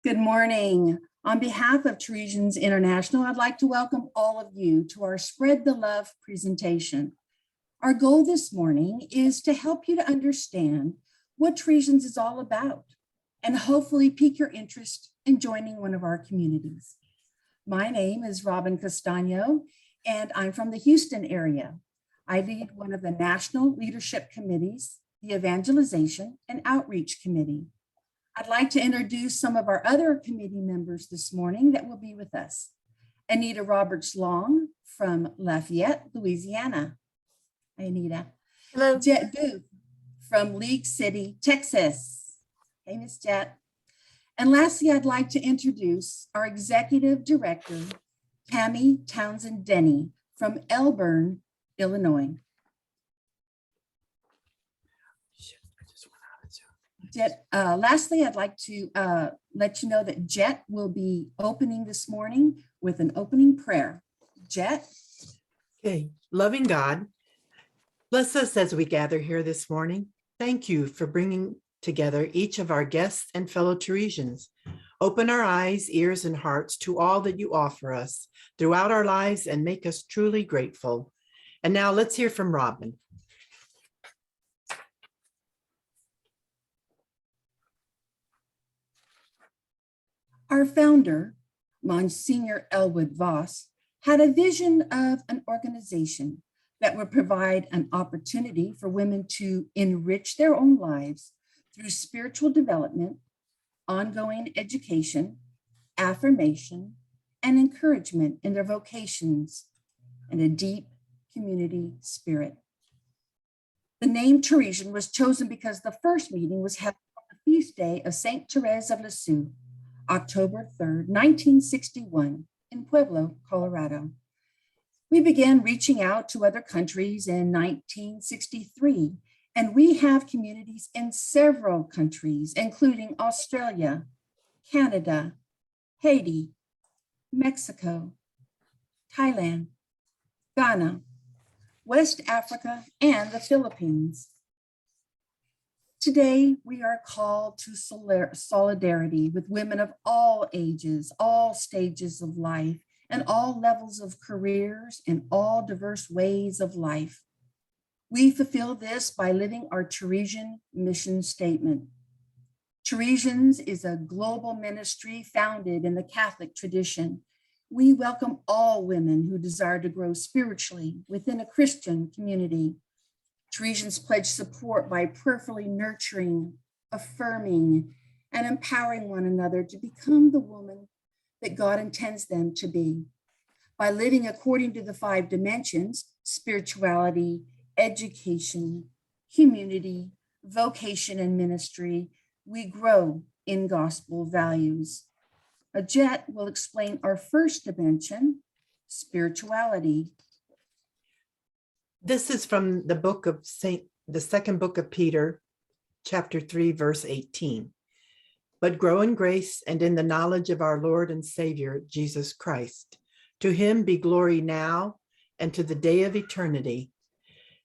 Good morning. On behalf of Theresians International, I'd like to welcome all of you to our Spread the Love presentation. Our goal this morning is to help you to understand what Theresians is all about and hopefully pique your interest in joining one of our communities. My name is Robin Castano, and I'm from the Houston area. I lead one of the national leadership committees, the Evangelization and Outreach Committee. I'd like to introduce some of our other committee members this morning that will be with us. Anita Roberts-Long from Lafayette, Louisiana. Hi, Anita. Hello. Jet Booth from League City, Texas. Hey, Miss Jet. And lastly, I'd like to introduce our Executive Director, Tammy Townsend Denny from Elburn, Illinois. Jet, lastly, I'd like to let you know that Jet will be opening this morning with an opening prayer. Jet. Okay, loving God, bless us as we gather here this morning. Thank you for bringing together each of our guests and fellow Theresians. Open our eyes, ears, and hearts to all that you offer us throughout our lives and make us truly grateful. And now let's hear from Robin. Our founder, Monsignor Elwood Voss, had a vision of an organization that would provide an opportunity for women to enrich their own lives through spiritual development, ongoing education, affirmation, and encouragement in their vocations, and a deep community spirit. The name Theresian was chosen because the first meeting was held on the feast day of Saint Therese of Lisieux, October 3rd, 1961, in Pueblo, Colorado. We began reaching out to other countries in 1963, and we have communities in several countries, including Australia, Canada, Haiti, Mexico, Thailand, Ghana, West Africa, and the Philippines. Today, we are called to solidarity with women of all ages, all stages of life, and all levels of careers and all diverse ways of life. We fulfill this by living our Theresian mission statement. Theresians is a global ministry founded in the Catholic tradition. We welcome all women who desire to grow spiritually within a Christian community. Theresians pledge support by prayerfully nurturing, affirming, and empowering one another to become the woman that God intends them to be. By living according to the 5 dimensions, spirituality, education, community, vocation, and ministry, we grow in gospel values. Jet will explain our first dimension, spirituality. This is from the book of the second book of Peter, chapter 3, verse 18. But grow in grace and in the knowledge of our Lord and Savior, Jesus Christ. To him be glory now and to the day of eternity.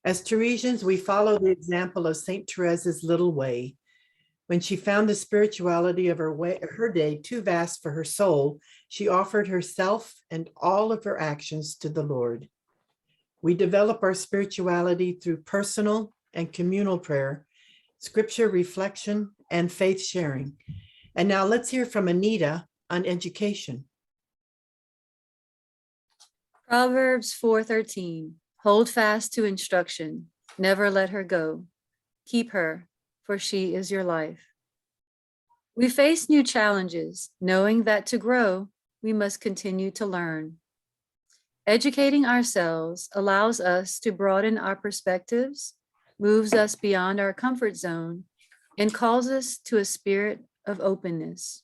As Theresians, we follow the example of Saint Therese's little way. When she found the spirituality of her day too vast for her soul, she offered herself and all of her actions to the Lord. We develop our spirituality through personal and communal prayer, scripture reflection, and faith sharing. And now let's hear from Anita on education. Proverbs 4:13. Hold fast to instruction. Never let her go. Keep her, for she is your life. We face new challenges, knowing that to grow, we must continue to learn. Educating ourselves allows us to broaden our perspectives, moves us beyond our comfort zone, and calls us to a spirit of openness.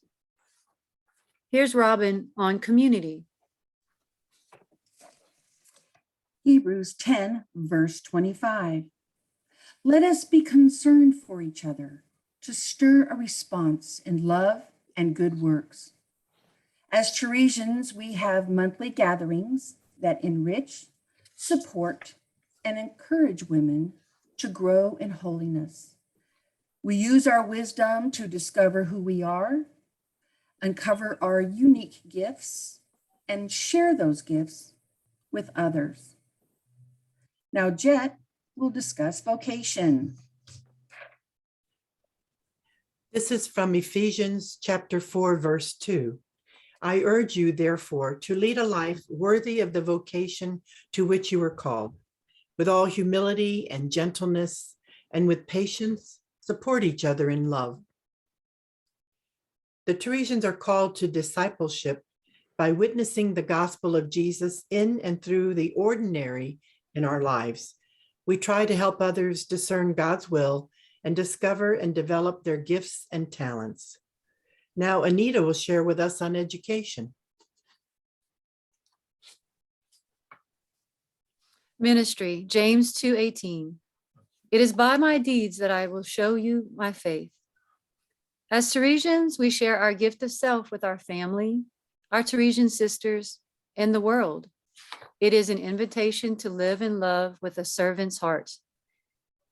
Here's Robin on community. Hebrews 10, verse 25. Let us be concerned for each other, to stir a response in love and good works. As Theresians, we have monthly gatherings that enrich, support, and encourage women to grow in holiness. We use our wisdom to discover who we are, uncover our unique gifts, and share those gifts with others. Now, Jet will discuss vocation. This is from Ephesians chapter 4, verse 2. I urge you, therefore, to lead a life worthy of the vocation to which you were called, with all humility and gentleness, and with patience, support each other in love. The Theresians are called to discipleship by witnessing the gospel of Jesus in and through the ordinary in our lives. We try to help others discern God's will and discover and develop their gifts and talents. Now, Anita will share with us on education. Ministry, James 2:18. It is by my deeds that I will show you my faith. As Theresians, we share our gift of self with our family, our Theresian sisters, and the world. It is an invitation to live and love with a servant's heart.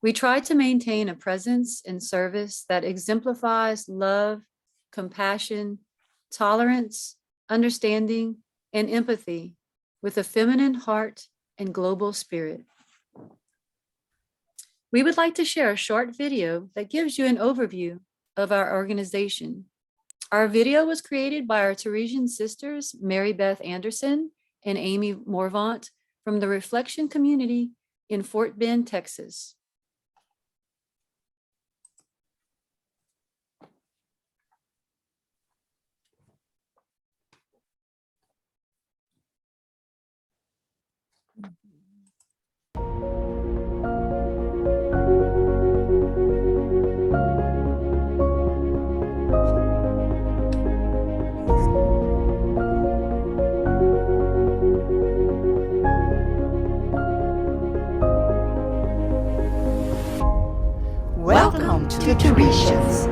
We try to maintain a presence and service that exemplifies love, compassion, tolerance, understanding, and empathy with a feminine heart and global spirit. We would like to share a short video that gives you an overview of our organization. Our video was created by our Theresian sisters, Mary Beth Anderson and Amy Morvant, from the Reflection community in Fort Bend, Texas. Welcome to Theresians.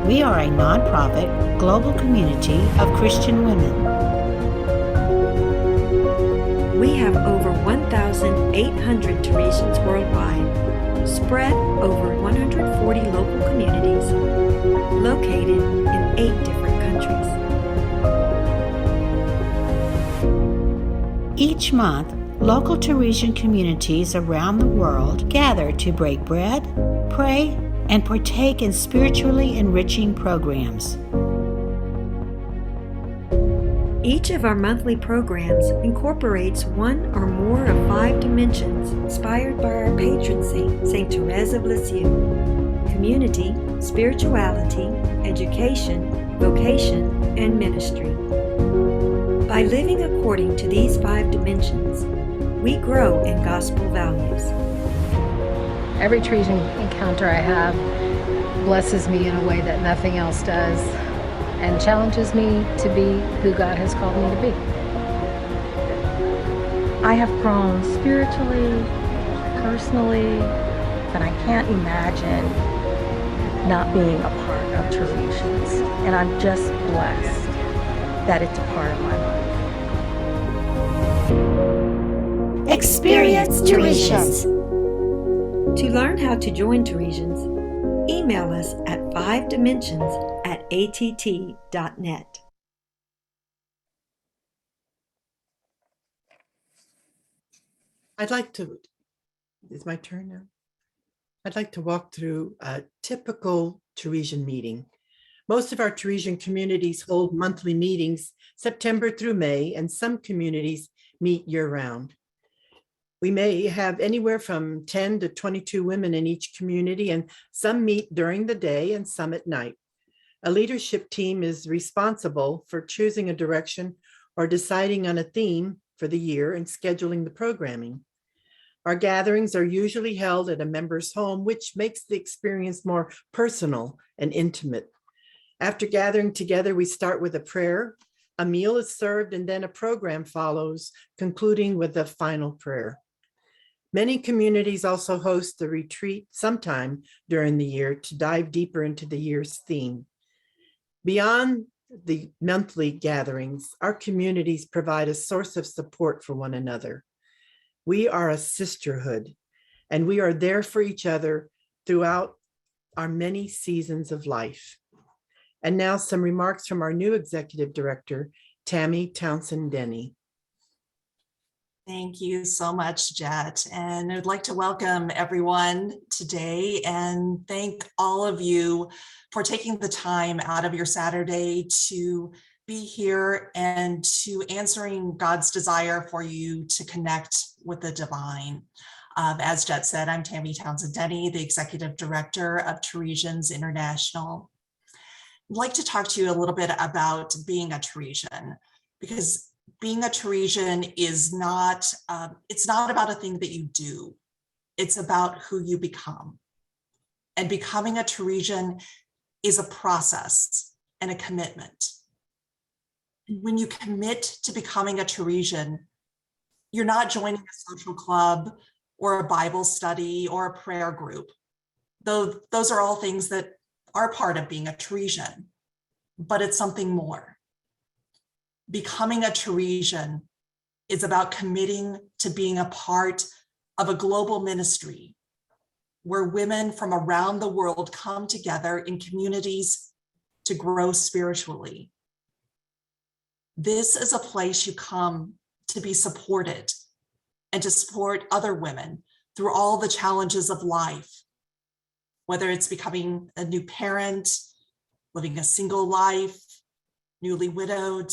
We are a nonprofit global community of Christian women. We have over 1,800 Theresians worldwide, spread over 140 local communities, located in 8 different countries. Each month, local Theresian communities around the world gather to break bread, pray, and partake in spiritually enriching programs. Each of our monthly programs incorporates one or more of 5 dimensions inspired by our patron saint, Saint Therese of Lisieux: community, spirituality, education, vocation, and ministry. By living according to these 5 dimensions, we grow in gospel values. Every Theresian encounter I have blesses me in a way that nothing else does, and challenges me to be who God has called me to be. I have grown spiritually, personally, but I can't imagine not being a part of Theresians. And I'm just blessed that it's a part of my life. Experience Theresians. To learn how to join Theresians, email us at 5dimensions@att.net. I'd like to, is my turn now? I'd like to walk through a typical Theresian meeting. Most of our Theresian communities hold monthly meetings September through May, and some communities meet year-round. We may have anywhere from 10 to 22 women in each community, and some meet during the day and some at night. A leadership team is responsible for choosing a direction or deciding on a theme for the year and scheduling the programming. Our gatherings are usually held at a member's home, which makes the experience more personal and intimate. After gathering together, we start with a prayer, a meal is served, and then a program follows, concluding with a final prayer. Many communities also host a retreat sometime during the year to dive deeper into the year's theme. Beyond the monthly gatherings, our communities provide a source of support for one another. We are a sisterhood, and we are there for each other throughout our many seasons of life. And now some remarks from our new executive director, Tammy Townsend Denny. Thank you so much, Jet. And I'd like to welcome everyone today and thank all of you for taking the time out of your Saturday to be here and to answering God's desire for you to connect with the divine. As Jet said, I'm Tammy Townsend Denny, the Executive Director of Theresians International. I'd like to talk to you a little bit about being a Theresian, because being a Theresian is not, it's not about a thing that you do. It's about who you become. And becoming a Theresian is a process and a commitment. When you commit to becoming a Theresian, you're not joining a social club or a Bible study or a prayer group, though those are all things that are part of being a Theresian, but it's something more. Becoming a Theresian is about committing to being a part of a global ministry where women from around the world come together in communities to grow spiritually. This is a place you come to be supported and to support other women through all the challenges of life, whether it's becoming a new parent, living a single life, newly widowed,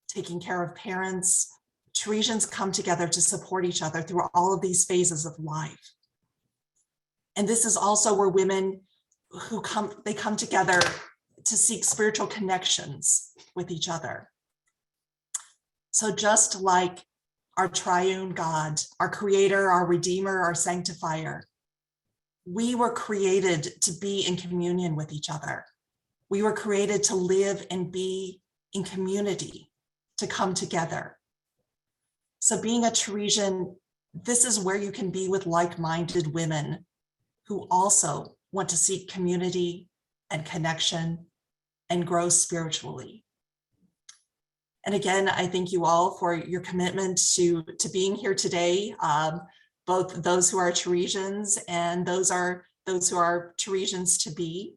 taking care of parents. Theresians come together to support each other through all of these phases of life. And this is also where women who come together to seek spiritual connections with each other. So just like our triune God, our creator, our redeemer, our sanctifier, we were created to be in communion with each other. We were created to live and be in community, to come together. So being a Theresian, this is where you can be with like-minded women who also want to seek community and connection and grow spiritually. And again, I thank you all for your commitment to being here today, both those who are Theresians and those who are Theresians to be.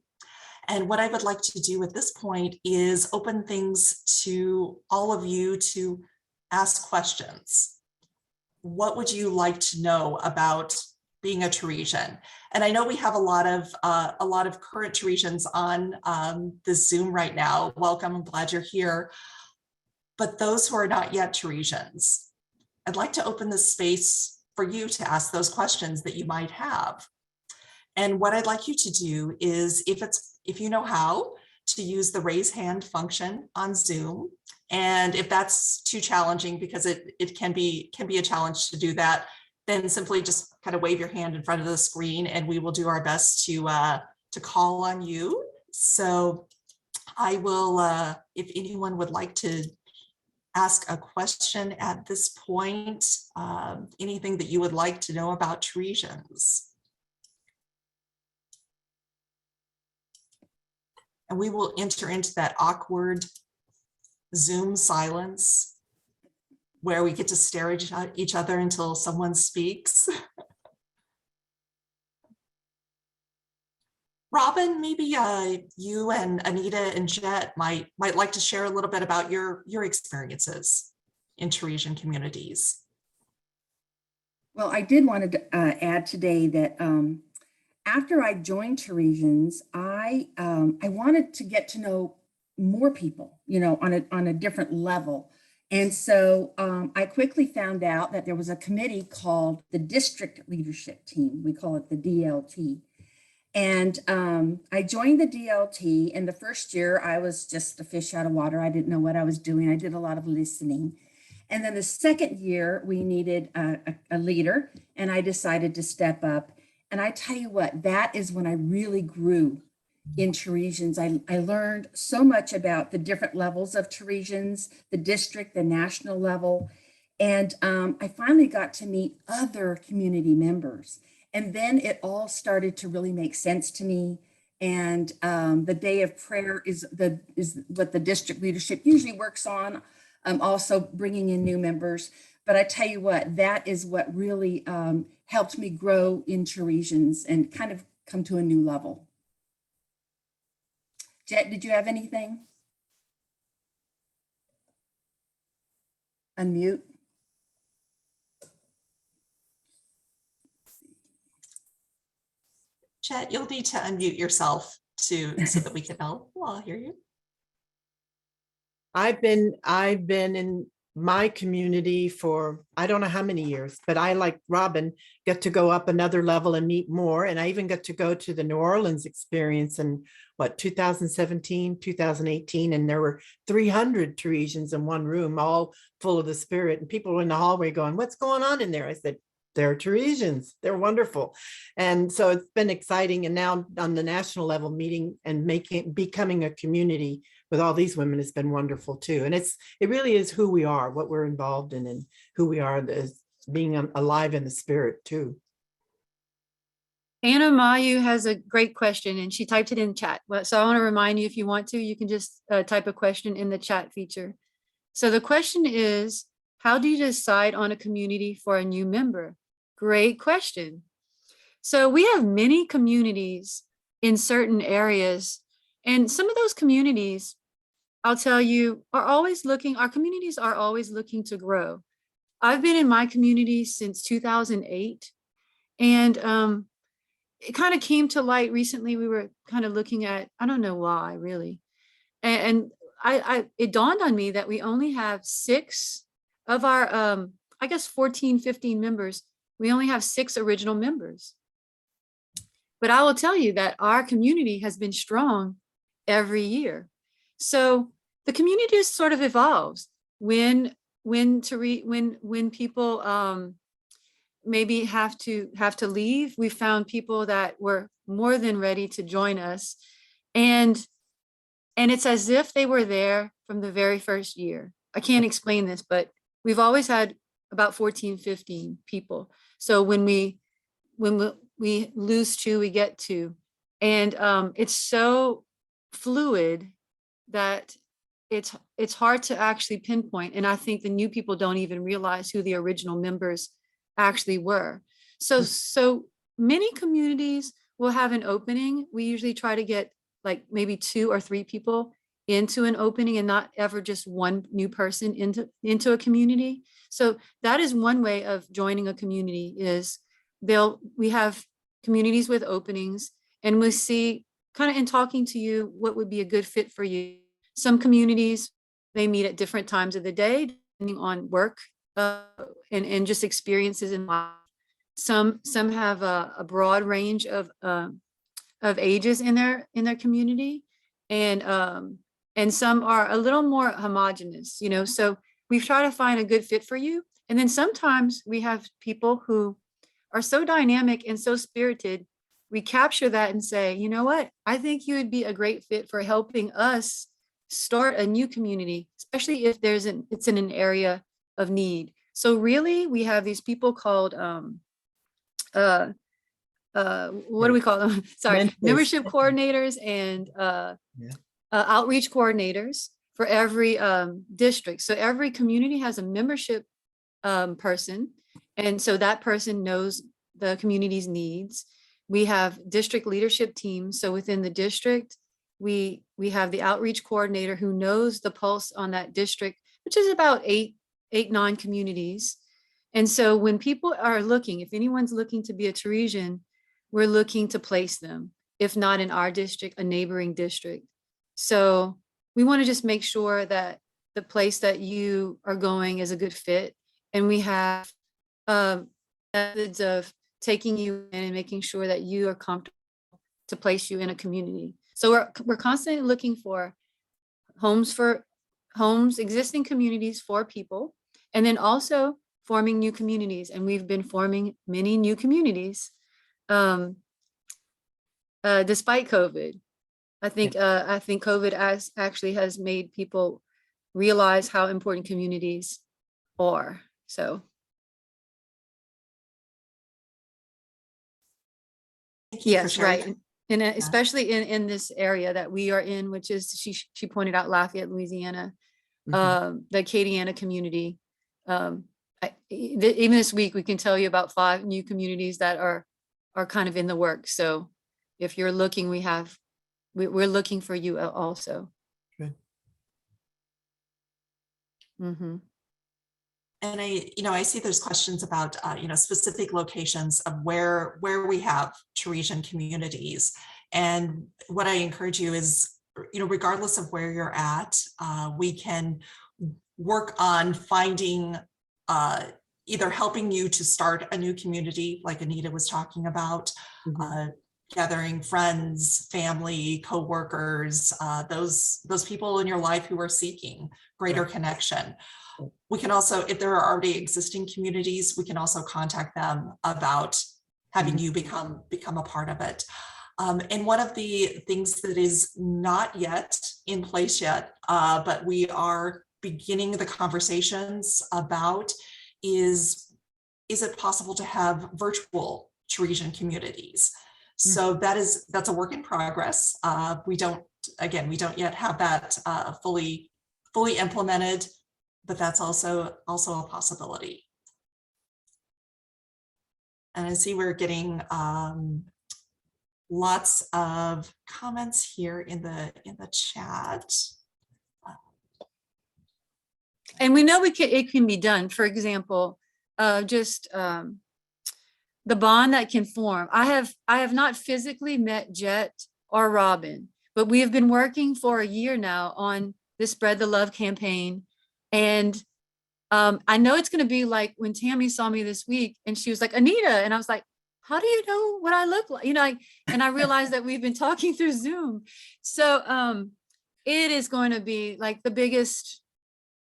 And what I would like to do at this point is open things to all of you to ask questions. What would you like to know about being a Theresian? And I know we have a lot of current Theresians on this Zoom right now. Welcome, I'm glad you're here. But those who are not yet Theresians, I'd like to open this space for you to ask those questions that you might have. And what I'd like you to do is, if you know how, to use the raise hand function on Zoom. And if that's too challenging, because it can be a challenge to do that, then simply just kind of wave your hand in front of the screen and we will do our best to call on you. So I will, if anyone would like to ask a question at this point, anything that you would like to know about Theresians. And we will enter into that awkward Zoom silence where we get to stare at each other until someone speaks. Robin, maybe you and Anita and Jet might like to share a little bit about your experiences in Theresian communities. Well, I did want to add today that after I joined Theresians, I wanted to get to know more people, on a different level. And so I quickly found out that there was a committee called the District Leadership Team. We call it the DLT. And I joined the DLT. In the first year, I was just a fish out of water. I didn't know what I was doing. I did a lot of listening. And then the second year, we needed a leader, and I decided to step up. And I tell you what, that is when I really grew in Theresians. I learned so much about the different levels of Theresians, the district, the national level. And I finally got to meet other community members. And then it all started to really make sense to me. And the day of prayer is what the district leadership usually works on, also bringing in new members. But I tell you what, that is what really helped me grow in Theresians and kind of come to a new level. Jet, did you have anything? Unmute. Chet, you'll need to unmute yourself too, so that we can all hear you. I've been in my community for I don't know how many years, but I, like Robin, get to go up another level and meet more. And I even got to go to the New Orleans experience in 2017, 2018, and there were 300 Theresians in one room, all full of the Spirit. And people were in the hallway going, "What's going on in there?" I said, "They're Theresians. They're wonderful." And so it's been exciting. And now on the national level, meeting and becoming a community with all these women has been wonderful too. And it really is who we are, what we're involved in, and who we are as being alive in the Spirit too. Anna Mayu has a great question and she typed it in chat. So I want to remind you, if you want to, you can just type a question in the chat feature. So the question is, how do you decide on a community for a new member? Great question. So we have many communities in certain areas, and some of those communities, I'll tell you, our communities are always looking to grow. I've been in my community since 2008, and it kind of came to light recently. We were kind of looking at, I don't know why really. And it dawned on me that we only have 6 of our, I guess 14, 15 members. We only have 6 original members. But I will tell you that our community has been strong every year. So the community just sort of evolves when people maybe have to leave. We found people that were more than ready to join us, and it's as if they were there from the very first year. I can't explain this, but we've always had about 14, 15 people. So when we lose 2, we get 2, and it's so fluid that it's hard to actually pinpoint. And I think the new people don't even realize who the original members actually were. So many communities will have an opening. We usually try to get like maybe 2 or 3 people into an opening and not ever just one new person into a community. So that is one way of joining a community. Is we have communities with openings, and we see kind of in talking to you what would be a good fit for you. Some communities, they meet at different times of the day depending on work and just experiences in life. Some have a broad range of ages in their community, and some are a little more homogenous, so we've tried to find a good fit for you. And then sometimes we have people who are so dynamic and so spirited, we capture that and say, you know what, I think you would be a great fit for helping us start a new community, especially if it's in an area of need. So really, we have these people called what do we call them? Sorry, Mentors. membership coordinators and outreach coordinators for every district. So every community has a membership person, and so that person knows the community's needs. We have district leadership teams. So within the district, we have the outreach coordinator who knows the pulse on that district, which is about 9 communities. And so when people are looking, if anyone's looking to be a Theresian, we're looking to place them, if not in our district, a neighboring district. So we want to just make sure that the place that you are going is a good fit. And we have methods of taking you in and making sure that you are comfortable to place you in a community. So we're constantly looking for existing communities for people, and then also forming new communities. And we've been forming many new communities despite COVID. I think COVID actually has made people realize how important communities are. So. Thank you for sharing. Right. And especially in this area that we are in, which is, she pointed out Lafayette, Louisiana, the Acadiana community. Even this week, we can tell you about 5 new communities that are kind of in the works. So if you're looking, we're looking for you also. Good. Mm-hmm. And I see there's questions about, specific locations of where we have Theresian communities. And what I encourage you is, regardless of where you're at, we can work on finding, either helping you to start a new community, like Anita was talking about, gathering friends, family, coworkers, those people in your life who are seeking greater connection. We can also, if there are already existing communities, we can also contact them about having you become a part of it. And one of the things that is not yet in place yet, but we are beginning the conversations about is it possible to have virtual Theresian communities? So that's a work in progress. We don't yet have that fully implemented, but that's also a possibility. And I see we're getting lots of comments here in the chat. And we know it can be done. For example, just the bond that can form. I have not physically met Jet or Robin, but we have been working for a year now on this Spread the Love campaign. And I know it's going to be like when Tammy saw me this week and she was like, Anita, and I was like, how do you know what I look like? And I realized that we've been talking through Zoom. So it is going to be like the biggest,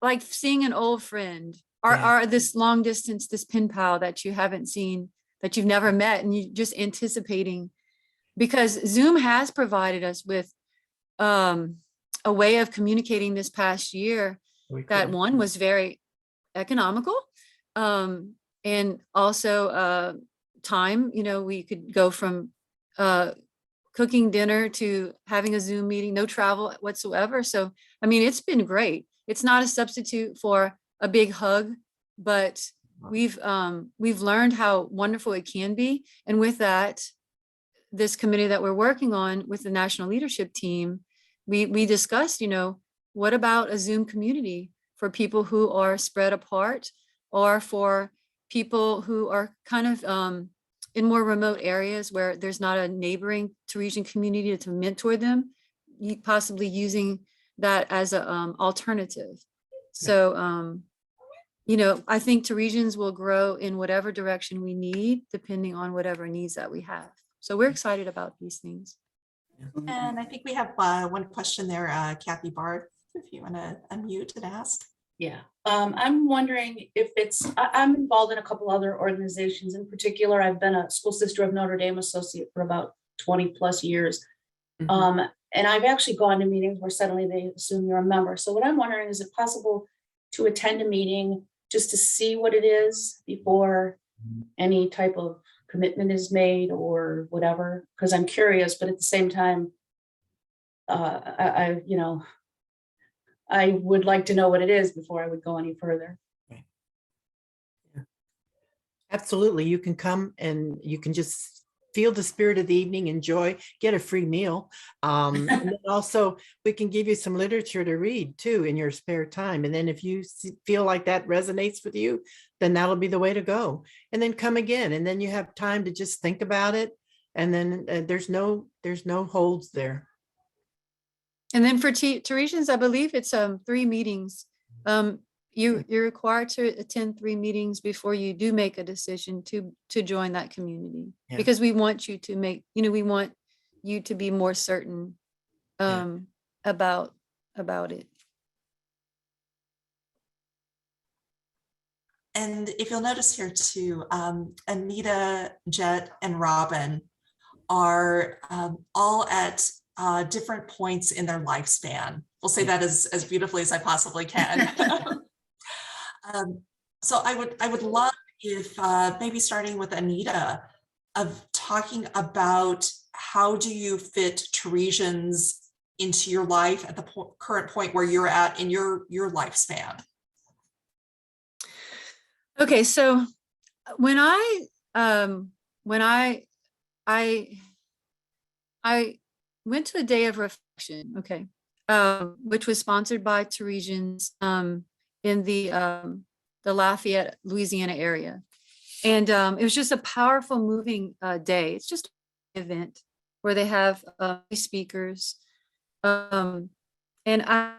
like seeing an old friend or this long distance, this pen pal that you haven't seen, that you've never met, and you just anticipating, because Zoom has provided us with a way of communicating this past year that one was very economical, and also time, we could go from cooking dinner to having a Zoom meeting, no travel whatsoever. So, it's been great. It's not a substitute for a big hug, but we've learned how wonderful it can be. And with that, this committee that we're working on with the national leadership team, we discussed, what about a Zoom community for people who are spread apart, or for people who are kind of in more remote areas where there's not a neighboring Theresian community to mentor them, possibly using that as an alternative. So, I think Theresians will grow in whatever direction we need, depending on whatever needs that we have. So we're excited about these things. And I think we have one question there, Kathy Barth, if you want to unmute and ask. Yeah, I'm wondering if I'm involved in a couple other organizations. In particular, I've been a School Sister of Notre Dame associate for about 20 plus years. And I've actually gone to meetings where suddenly they assume you're a member. So what I'm wondering, is it possible to attend a meeting just to see what it is before any type of commitment is made or whatever? Because I'm curious, but at the same time, I would like to know what it is before I would go any further. Right. Yeah. Absolutely. You can come and you can just feel the spirit of the evening, enjoy, get a free meal. And then also we can give you some literature to read too in your spare time. And then if you feel like that resonates with you, then that'll be the way to go. And then come again. And then you have time to just think about it. And then there's no holds there. And then for Theresians, I believe it's 3 meetings. You're required to attend 3 meetings before you do make a decision to join that community, because we want you to make, we want you to be more certain about it. And if you'll notice here too, Anita, Jet, and Robin are all at different points in their lifespan. We'll say that as beautifully as I possibly can. So I would love if maybe starting with Anita, of talking about how do you fit Theresians into your life at the current point where you're at in your lifespan. Okay, so when I went to a day of reflection, okay, which was sponsored by Theresians in the Lafayette, Louisiana area. And it was just a powerful, moving day. It's just an event where they have speakers. And I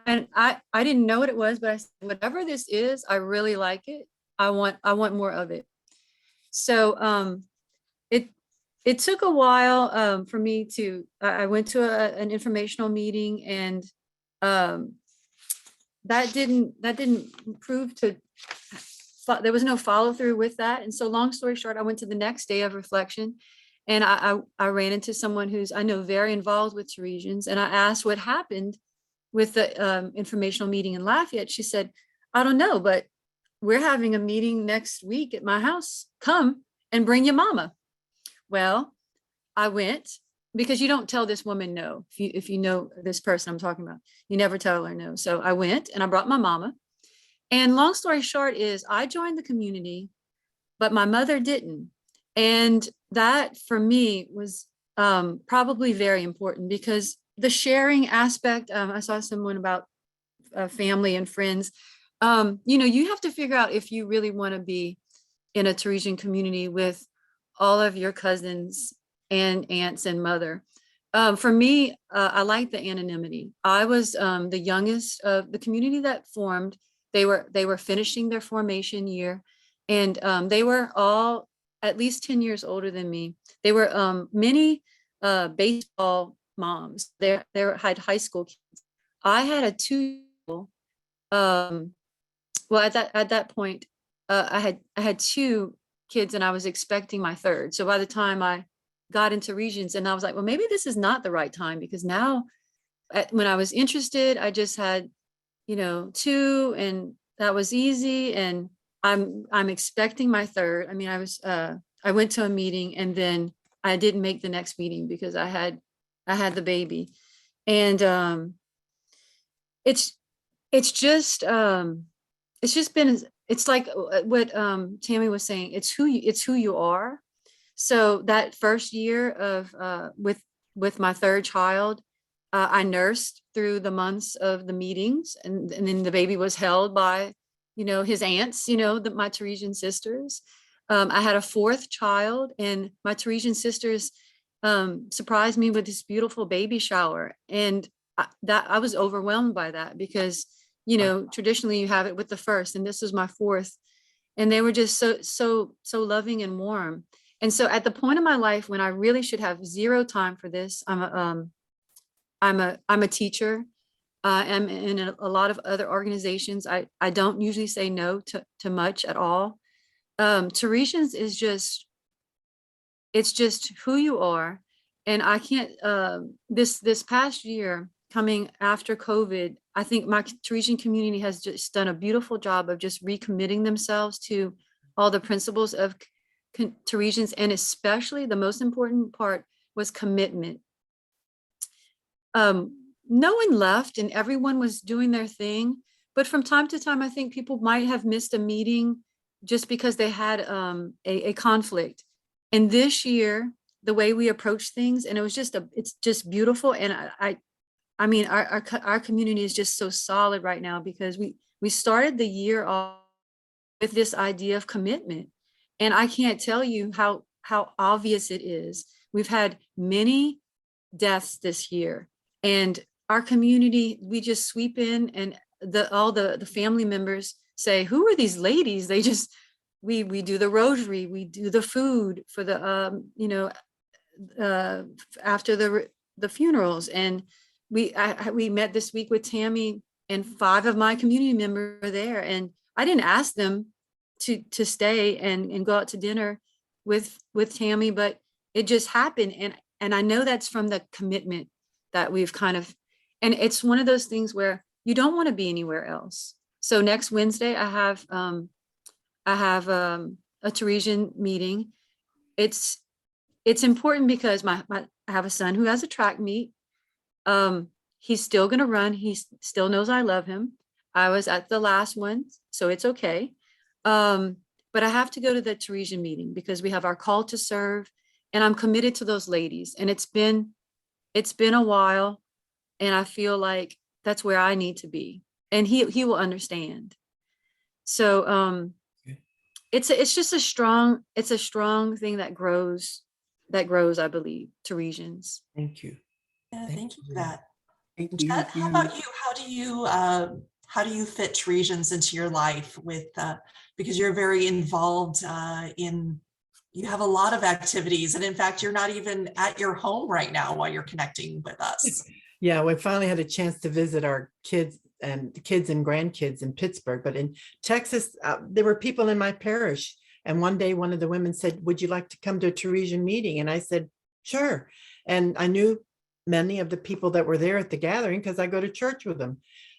didn't know what it was, but I said, whatever this is, I really like it. I want more of it. So it took a while for me to, I went to an informational meeting, and that didn't prove to, there was no follow through with that. And so long story short, I went to the next day of reflection, and I ran into someone who's, I know, very involved with Theresians. And I asked what happened with the informational meeting in Lafayette. She said, I don't know, but we're having a meeting next week at my house. Come and bring your mama. Well, I went, because you don't tell this woman no. If you know this person I'm talking about, you never tell her no. So I went and I brought my mama. And long story short is I joined the community, but my mother didn't. And that for me was probably very important, because the sharing aspect, I saw someone about family and friends. You have to figure out if you really want to be in a Theresian community with all of your cousins and aunts and mother. For me, I like the anonymity. I was the youngest of the community that formed. They were finishing their formation year, and they were all at least 10 years older than me. They were many baseball moms. They had high school kids. I had a 2-year-old. Well, at that point, I had 2 kids, and I was expecting my 3rd. So by the time I got into Theresians, and I was like, well, maybe this is not the right time, because now, when I was interested, I just had 2, and that was easy. And I'm expecting my 3rd. I mean, I went to a meeting, and then I didn't make the next meeting because I had the baby. And it's just been, it's like what Tammy was saying, it's who you are. So that first year of with my 3rd child, I nursed through the months of the meetings, and then the baby was held by his aunts, my Theresian sisters. I had a 4th child, and my Theresian sisters surprised me with this beautiful baby shower, and I was overwhelmed by that, because traditionally you have it with the 1st, and this was my 4th, and they were just so loving and warm. And so at the point in my life when I really should have 0 time for this, I'm a teacher. I'm in a lot of other organizations. I don't usually say no to much at all. Theresians is just, it's just who you are. And I can't, this past year, coming after COVID, I think my Theresian community has just done a beautiful job of just recommitting themselves to all the principles of Theresians, and especially the most important part was commitment. No one left, and everyone was doing their thing, but from time to time, I think people might have missed a meeting just because they had a conflict. And this year, the way we approach things, and it was just it's just beautiful. And I mean, our community is just so solid right now, because we started the year off with this idea of commitment. And I can't tell you how obvious it is. We've had many deaths this year, and our community, we just sweep in, and all the family members say, who are these ladies? They just, we do the rosary, we do the food for the after the funerals. And we met this week with Tammy, and 5 of my community members were there, and I didn't ask them to stay and go out to dinner with Tammy, but it just happened. And I know that's from the commitment that we've kind of, and it's one of those things where you don't want to be anywhere else. So next Wednesday, I have a Theresian meeting. It's it's important because I have a son who has a track meet. He's still going to run. He still knows I love him. I was at the last one, so it's okay. But I have to go to the Theresian meeting because we have our call to serve, and I'm committed to those ladies. And it's been a while, and I feel like that's where I need to be, and he will understand. So it's just a strong thing that grows, I believe, Theresians. Thank you. Yeah, thank you for that. Thank you. Jet, how about you? How do you fit Theresians into your life with because you're very involved you have a lot of activities, and in fact, you're not even at your home right now while you're connecting with us. Yeah, we finally had a chance to visit our kids and grandkids in Pittsburgh, but in Texas, there were people in my parish. And one day, one of the women said, "Would you like to come to a Theresian meeting?" And I said, "Sure." And I knew many of the people that were there at the gathering because I go to church with them.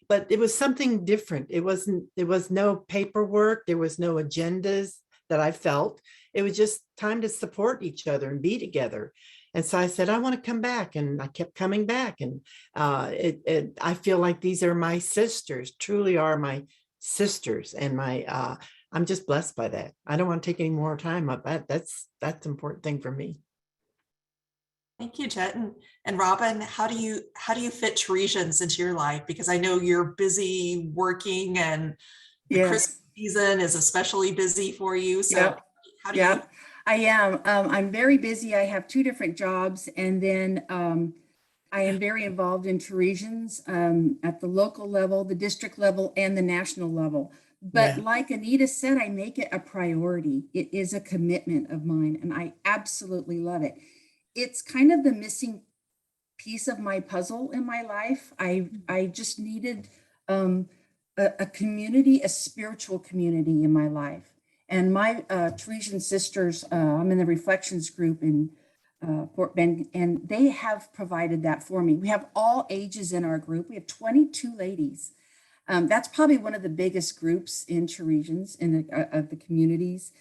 But it was something different. There was no paperwork. There was no agendas that I felt. It was just time to support each other and be together. And so I said, I want to come back. And I kept coming back. And I feel like these are my sisters, truly are my sisters. And I'm just blessed by that. I don't want to take any more time up. That's an important thing for me. Thank you, Jet. And Robin, how do you fit Theresians into your life? Because I know you're busy working, and the Christmas season is especially busy for you. So how do you? I am. I'm very busy. I have 2 different jobs, and then I am very involved in Theresians at the local level, the district level, and the national level. But like Anita said, I make it a priority. It is a commitment of mine, and I absolutely love it. It's kind of the missing piece of my puzzle in my life. I just needed a community, a spiritual community in my life. And my Theresian sisters, I'm in the Reflections group in Fort Bend, and they have provided that for me. We have all ages in our group. We have 22 ladies. That's probably one of the biggest groups in Theresians, of the communities.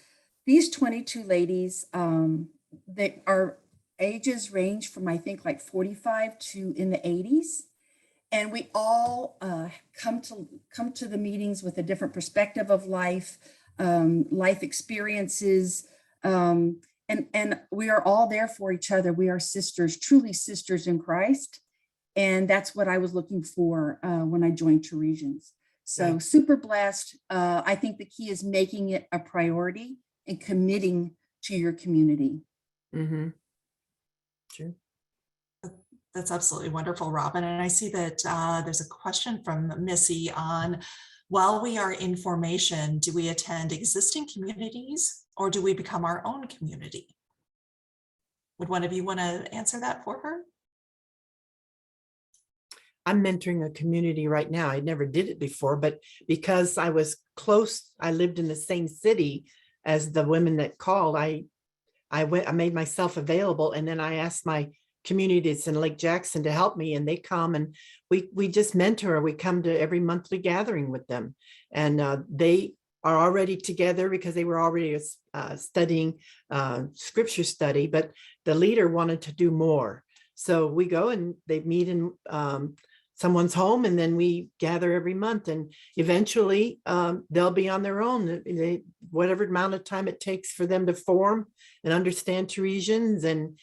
These 22 ladies, they are ages range from, I think, like 45 to in the 80s. And we all come to the meetings with a different perspective of life, life experiences, and we are all there for each other. We are sisters, truly sisters in Christ. And that's what I was looking for when I joined Theresians. So super blessed. I think the key is making it a priority and committing to your community. Mm-hmm. Sure. That's absolutely wonderful, Robin. And I see that there's a question from Missy on, while we are in formation, do we attend existing communities or do we become our own community? Would one of you want to answer that for her? I'm mentoring a community right now. I never did it before, but because I was close, I lived in the same city as the women that called, I made myself available, and then I asked my communities in Lake Jackson to help me, and they come and we just mentor. We come to every monthly gathering with them, and they are already together because they were already studying scripture study, but the leader wanted to do more. So we go and they meet in someone's home, and then we gather every month, and eventually they'll be on their own. Whatever amount of time it takes for them to form and understand Theresians, and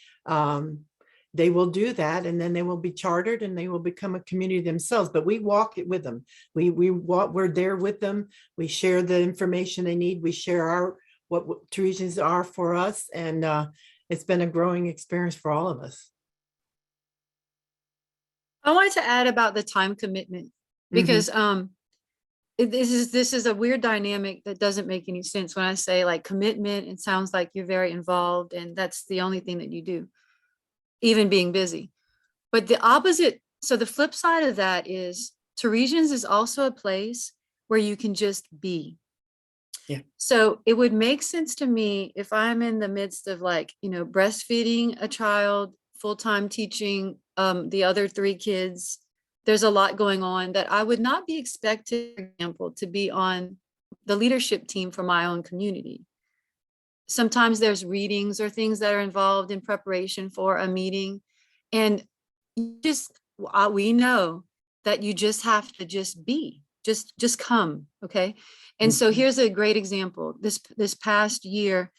they will do that, and then they will be chartered and they will become a community themselves. But we walk it with them. We're there with them. We share the information they need. We share what Theresians are for us, and it's been a growing experience for all of us. I wanted to add about the time commitment, because this is a weird dynamic that doesn't make any sense. When I say like commitment, it sounds like you're very involved and that's the only thing that you do, even being busy. But the opposite, so the flip side of that is Theresians is also a place where you can just be. Yeah. So it would make sense to me if I'm in the midst of breastfeeding a child, full-time teaching the other 3 kids, there's a lot going on, that I would not be expected, for example, to be on the leadership team for my own community. sometimes there's readings or things that are involved in preparation for a meeting. And we know that you just have to just be, just come. Okay. And so here's a great example. This past year,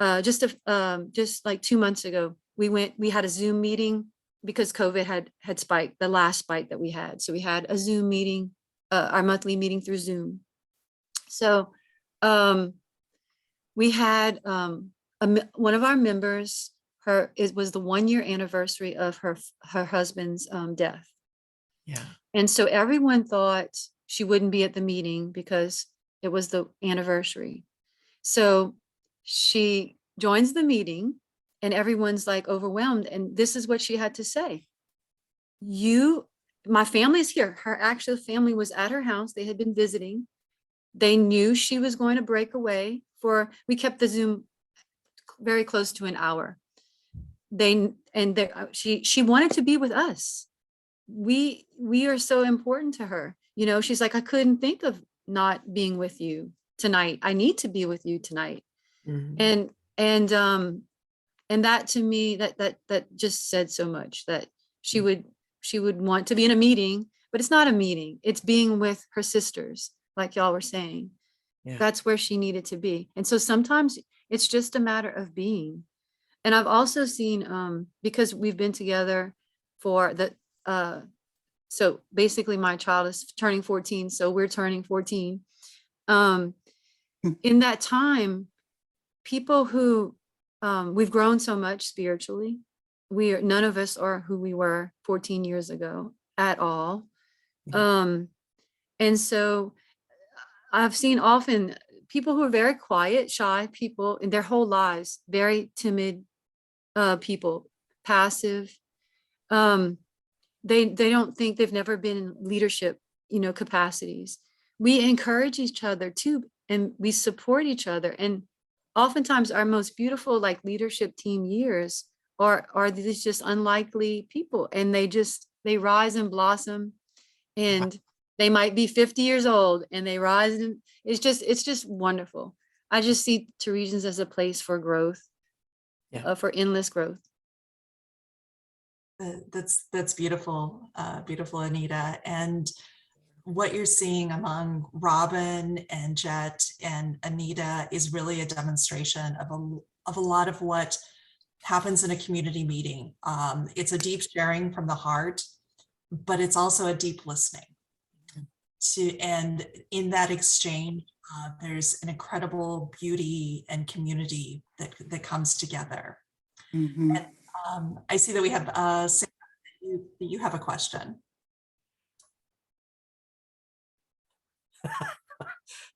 just like 2 months ago, we had a Zoom meeting because COVID had spiked, the last spike that we had. So we had a Zoom meeting, our monthly meeting through Zoom. So we had one of our members, it was the 1-year anniversary of her husband's death. Yeah. And so everyone thought she wouldn't be at the meeting because it was the anniversary. So she joins the meeting and everyone's like overwhelmed. And this is what she had to say. My family's here. Her actual family was at her house. They had been visiting. They knew she was going to break away we kept the Zoom very close to an hour. She wanted to be with us. We are so important to her. You know, she's like, I couldn't think of not being with you tonight. I need to be with you tonight. Mm-hmm. And that to me, that just said so much, that she would want to be in a meeting, but it's not a meeting. It's being with her sisters, like y'all were saying. Yeah. That's where she needed to be. And so sometimes it's just a matter of being. And I've also seen, because we've been together for so basically my child is turning 14, so we're turning 14. In that time, people who, we've grown so much spiritually. None of us are who we were 14 years ago at all. And so I've seen often people who are very quiet, shy people in their whole lives, very timid people, passive. They don't think, they've never been in leadership, capacities. We encourage each other too, and we support each other. And oftentimes our most beautiful leadership team years are these just unlikely people, and they rise and blossom, and they might be 50 years old and they rise, and it's just wonderful. I just see Theresians as a place for growth, for endless growth. That's beautiful, beautiful, Anita. And what you're seeing among Robin and Jet and Anita is really a demonstration of a lot of what happens in a community meeting. It's a deep sharing from the heart, but it's also a deep listening. And in that exchange, there's an incredible beauty and community that comes together. Mm-hmm. And I see that we have Sarah, you have a question.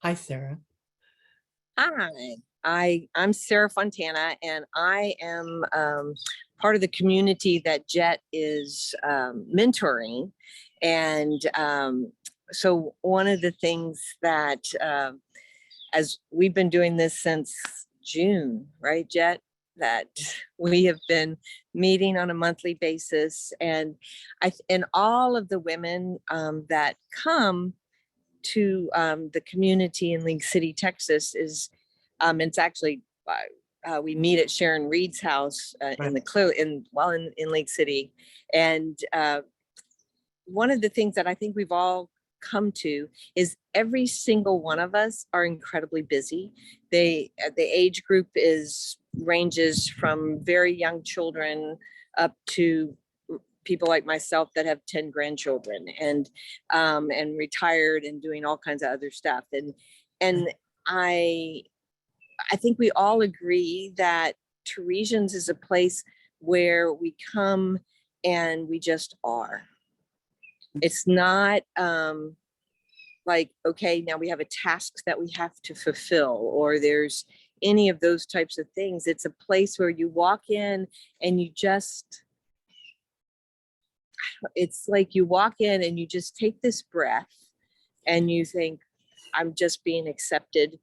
Hi, Sarah. Hi, I'm Sarah Fontana, and I am part of the community that Jet is mentoring. And so one of the things that, as we've been doing this since June, right, Jet? That we have been meeting on a monthly basis, and all of the women that come to the community in League City, Texas, is it's actually we meet at Sharon Reed's house in League City, and one of the things that I think we've all come to is every single one of us are incredibly busy. The age group ranges from very young children up to people like myself that have 10 grandchildren and retired and doing all kinds of other stuff. And I think we all agree that Theresians is a place where we come and we just are. It's not like, okay, now we have a task that we have to fulfill, or there's any of those types of things. It's a place where you walk in and it's like you walk in and you just take this breath and you think, I'm just being accepted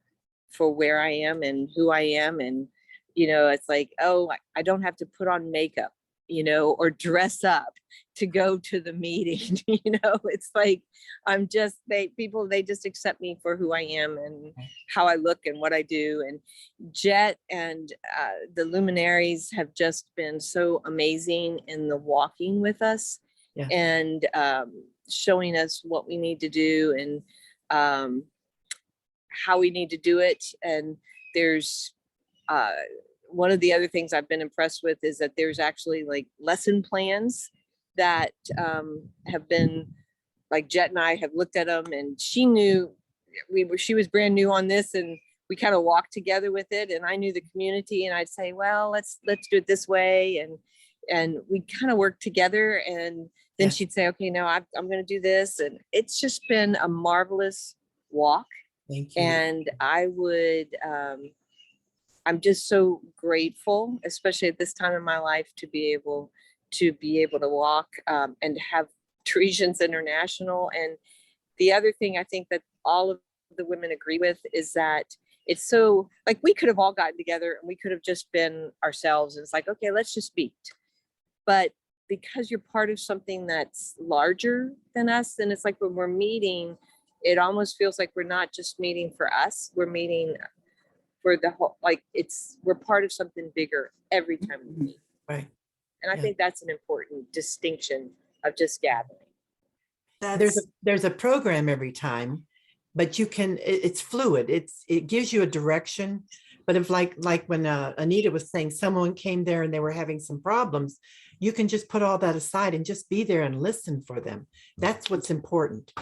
for where I am and who I am. And, it's like, oh, I don't have to put on makeup. or dress up to go to the meeting. It's like, they just accept me for who I am and how I look and what I do. And Jet and the luminaries have just been so amazing in the walking with us. Yeah. And showing us what we need to do and how we need to do it. And there's one of the other things I've been impressed with is that there's actually like lesson plans that have been, like, Jet and I have looked at them, and she was brand new on this, and we kind of walked together with it, and I knew the community, and I'd say, well, let's do it this way, and we kind of worked together, and then she'd say, okay, no, I'm going to do this, and it's just been a marvelous walk. Thank you. And I'm just so grateful, especially at this time in my life, to be able to walk and have Theresians International. And the other thing I think that all of the women agree with is that it's so, like, we could have all gotten together and we could have just been ourselves. And it's like, okay, let's just meet. But because you're part of something that's larger than us, then it's like when we're meeting, it almost feels like we're not just meeting for us, we're meeting for the whole, like, we're part of something bigger every time we meet. Right. And I think that's an important distinction of just gathering. There's a program every time, but it's fluid. It gives you a direction. But if like when Anita was saying, someone came there and they were having some problems, you can just put all that aside and just be there and listen for them. That's what's important.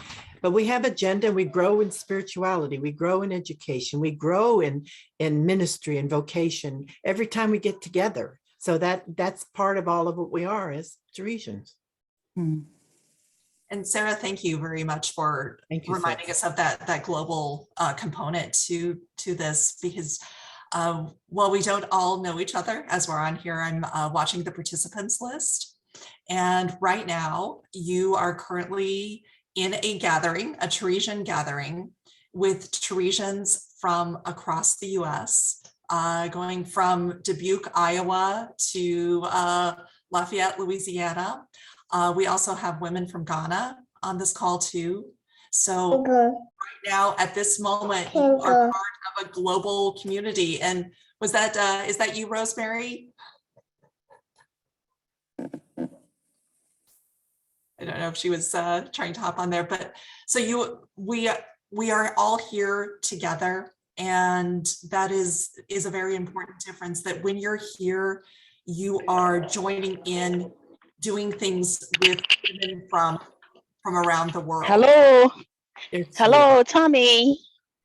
But we have agenda. We grow in spirituality. We grow in education. We grow in ministry and vocation every time we get together. So that's part of all of what we are as Theresians. And Sarah, thank you very much for reminding us of that global component to this, because while we don't all know each other as we're on here, I'm watching the participants list. And right now you are currently in a gathering, a Theresian gathering with Theresians from across the US, going from Dubuque, Iowa to Lafayette, Louisiana. We also have women from Ghana on this call too. So right now at this moment, you are part of a global community. And is that you, Rosemary? I don't know if she was trying to hop on there, but so we are all here together, and that is a very important difference, that when you're here, you are joining in, doing things with women from around the world. Hello. Hello, Tommy.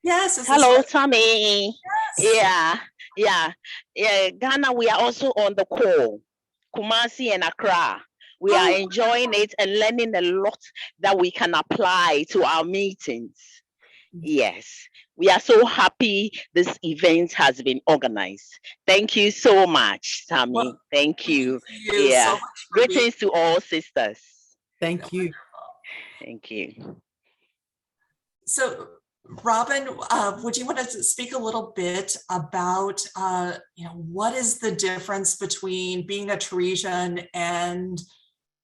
Yes. Hello, Tommy. Yes. Yeah. Ghana, we are also on the call. Kumasi and Accra. We are enjoying it and learning a lot that we can apply to our meetings. Yes. We are so happy this event has been organized. Thank you so much, Tammy. Well, thank you. Yeah. So greetings to all sisters. Thank you. Thank you. So, Robin, would you want to speak a little bit about, what is the difference between being a Theresian and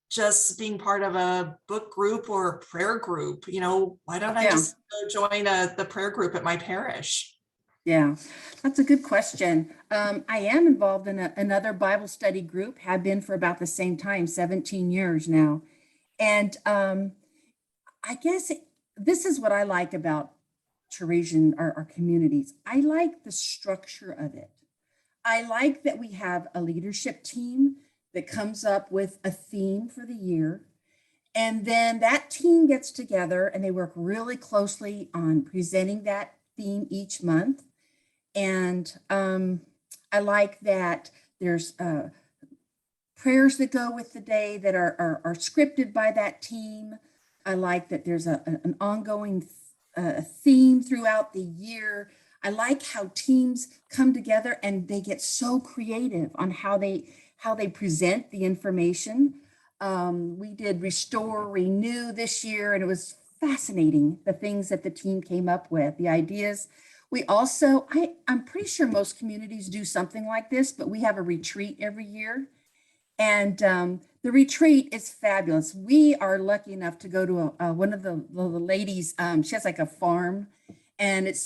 just being part of a book group or a prayer group? Why don't I just go join the prayer group at my parish? Yeah, that's a good question. I am involved in another Bible study group, have been for about the same time, 17 years now. And I guess this is what I like about Theresian, our communities. I like the structure of it. I like that we have a leadership team that comes up with a theme for the year. And then that team gets together and they work really closely on presenting that theme each month. And I like that there's prayers that go with the day that are scripted by that team. I like that there's an ongoing theme throughout the year. I like how teams come together and they get so creative on how they present the information. We did Restore, Renew this year, and it was fascinating, the things that the team came up with, the ideas. We also, I'm pretty sure most communities do something like this, but we have a retreat every year. And the retreat is fabulous. We are lucky enough to go to one of the ladies. She has like a farm, and it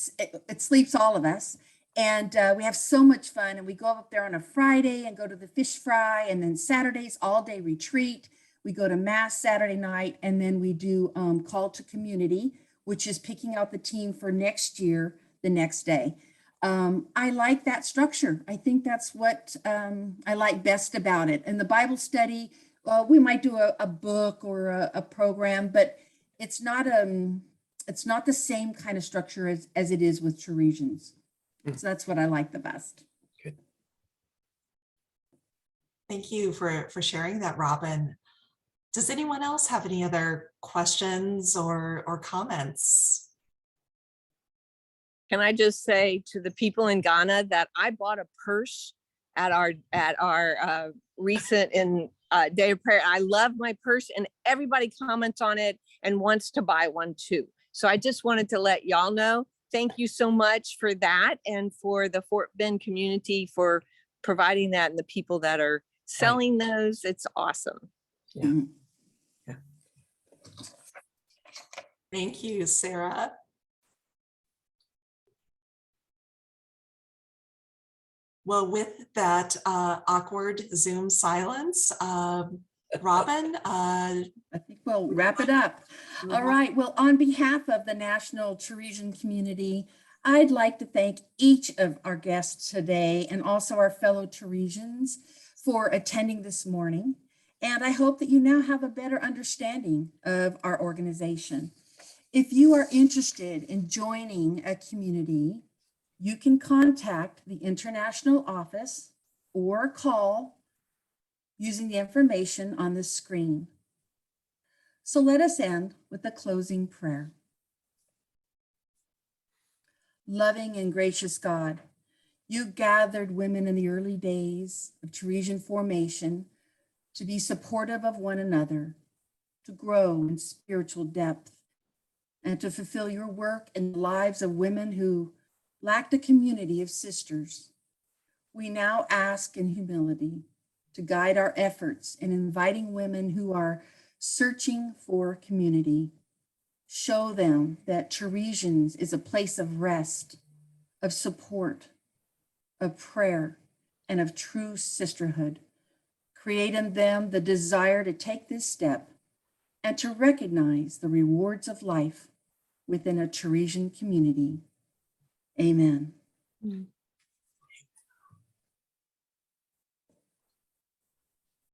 sleeps all of us. And we have so much fun. And we go up there on a Friday and go to the fish fry, and then Saturdays all day retreat. We go to mass Saturday night, and then we do call to community, which is picking out the team for next year the next day. I like that structure. I think that's what I like best about it. And the Bible study, we might do a book or a program, but it's not the same kind of structure as it is with Theresians. So that's what I like the best. Good. Thank you for sharing that, Robin. Does anyone else have any other questions or comments? Can I just say to the people in Ghana that I bought a purse at our recent day of prayer. I love my purse, and everybody comments on it and wants to buy one too. So I just wanted to let y'all know. Thank you so much for that, and for the Fort Bend community for providing that, and the people that are selling those. It's awesome. Yeah. Mm-hmm. Yeah. Thank you, Sarah. Well, with that awkward Zoom silence, Robin, I think we'll wrap it up. All right. Well, on behalf of the National Theresian community, I'd like to thank each of our guests today and also our fellow Theresians for attending this morning. And I hope that you now have a better understanding of our organization. If you are interested in joining a community, you can contact the international office or call using the information on the screen. So let us end with a closing prayer. Loving and gracious God, you gathered women in the early days of Theresian formation to be supportive of one another, to grow in spiritual depth, and to fulfill your work in the lives of women who lacked a community of sisters. We now ask in humility to guide our efforts in inviting women who are searching for community. Show them that Theresians is a place of rest, of support, of prayer, and of true sisterhood. Create in them the desire to take this step and to recognize the rewards of life within a Theresian community. Amen.